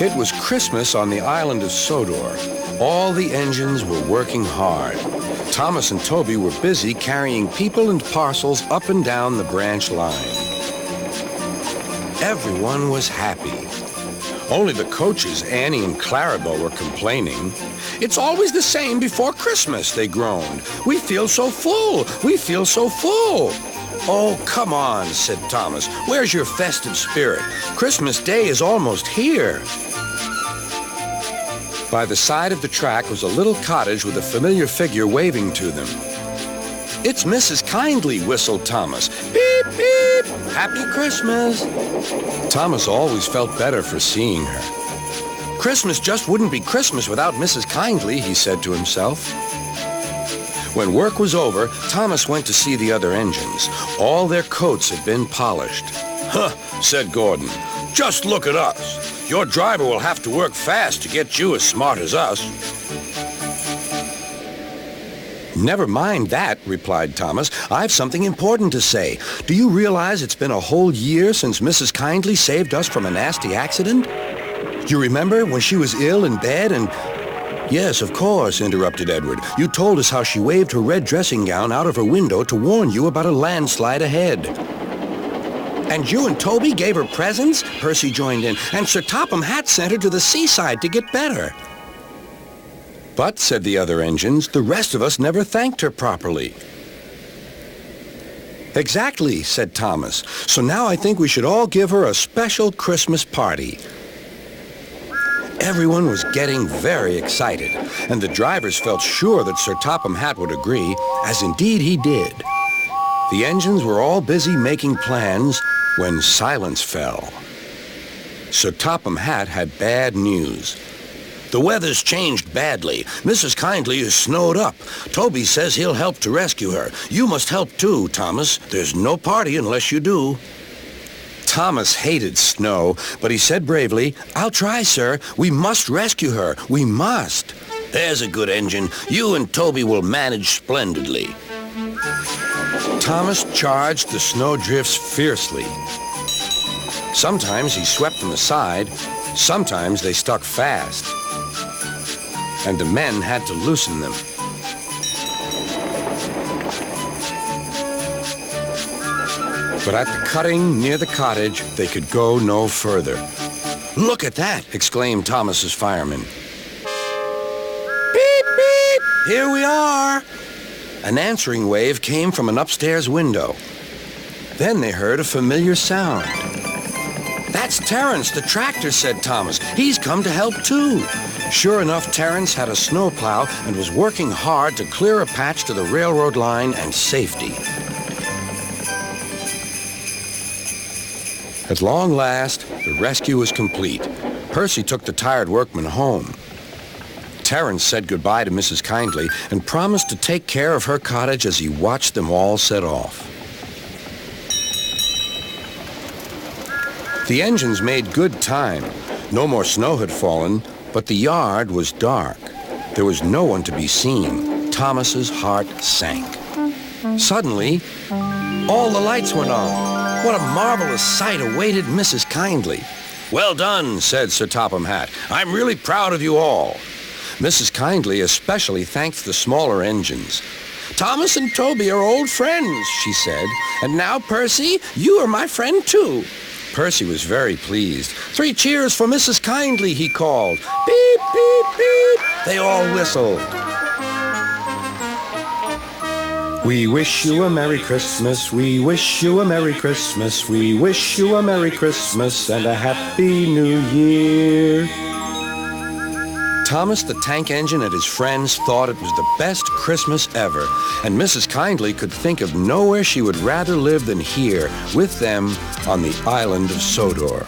It was Christmas on the island of Sodor. All the engines were working hard. Thomas and Toby were busy carrying people and parcels up and down the branch line. Everyone was happy. Only the coaches, Annie and Clarabelle, were complaining. "It's always the same before Christmas," they groaned. "We feel so full. We feel so full." "Oh, come on," said Thomas. "Where's your festive spirit? Christmas Day is almost here." By the side of the track was a little cottage with a familiar figure waving to them. "It's Mrs. Kindly," whistled Thomas. "Beep, beep! Happy Christmas!" Thomas always felt better for seeing her. "Christmas just wouldn't be Christmas without Mrs. Kindly," he said to himself. When work was over, Thomas went to see the other engines. All their coats had been polished. "Huh," said Gordon. "Just look at us. Your driver will have to work fast to get you as smart as us." "Never mind that," replied Thomas. "I've something important to say. Do you realize it's been a whole year since Mrs. Kindly saved us from a nasty accident? You remember when she was ill in bed and—" "Yes, of course," interrupted Edward. "You told us how she waved her red dressing gown out of her window to warn you about a landslide ahead." "And you and Toby gave her presents?" Percy joined in. "And Sir Topham Hatt sent her to the seaside to get better." "But," said the other engines, "the rest of us never thanked her properly." "Exactly," said Thomas. "So now I think we should all give her a special Christmas party." Everyone was getting very excited, and the drivers felt sure that Sir Topham Hatt would agree, as indeed he did. The engines were all busy making plans when silence fell. Sir Topham Hatt had bad news. "The weather's changed badly. Mrs. Kindly is snowed up. Toby says he'll help to rescue her. You must help too, Thomas. There's no party unless you do." Thomas hated snow, but he said bravely, "I'll try, sir. We must rescue her. We must." "There's a good engine. You and Toby will manage splendidly." Thomas charged the snowdrifts fiercely. Sometimes he swept them aside. Sometimes they stuck fast, and the men had to loosen them. But at the cutting near the cottage, they could go no further. "Look at that!" exclaimed Thomas's fireman. "Beep, beep! Here we are!" An answering wave came from an upstairs window. Then they heard a familiar sound. "That's Terence, the tractor," said Thomas. "He's come to help too." Sure enough, Terence had a snowplow and was working hard to clear a patch to the railroad line and safety. At long last, the rescue was complete. Percy took the tired workmen home. Terence said goodbye to Mrs. Kindly and promised to take care of her cottage as he watched them all set off. The engines made good time. No more snow had fallen, but the yard was dark. There was no one to be seen. Thomas's heart sank. Suddenly, all the lights went on. What a marvelous sight awaited Mrs. Kindly. "Well done," said Sir Topham Hatt. "I'm really proud of you all." Mrs. Kindly especially thanked the smaller engines. "Thomas and Toby are old friends," she said. "And now, Percy, you are my friend too." Percy was very pleased. "3 cheers for Mrs. Kindly," he called. "Beep, beep, beep." They all whistled. "We wish you a Merry Christmas, we wish you a Merry Christmas, we wish you a Merry Christmas and a Happy New Year." Thomas the tank engine and his friends thought it was the best Christmas ever, and Mrs. Kindly could think of nowhere she would rather live than here with them on the island of Sodor.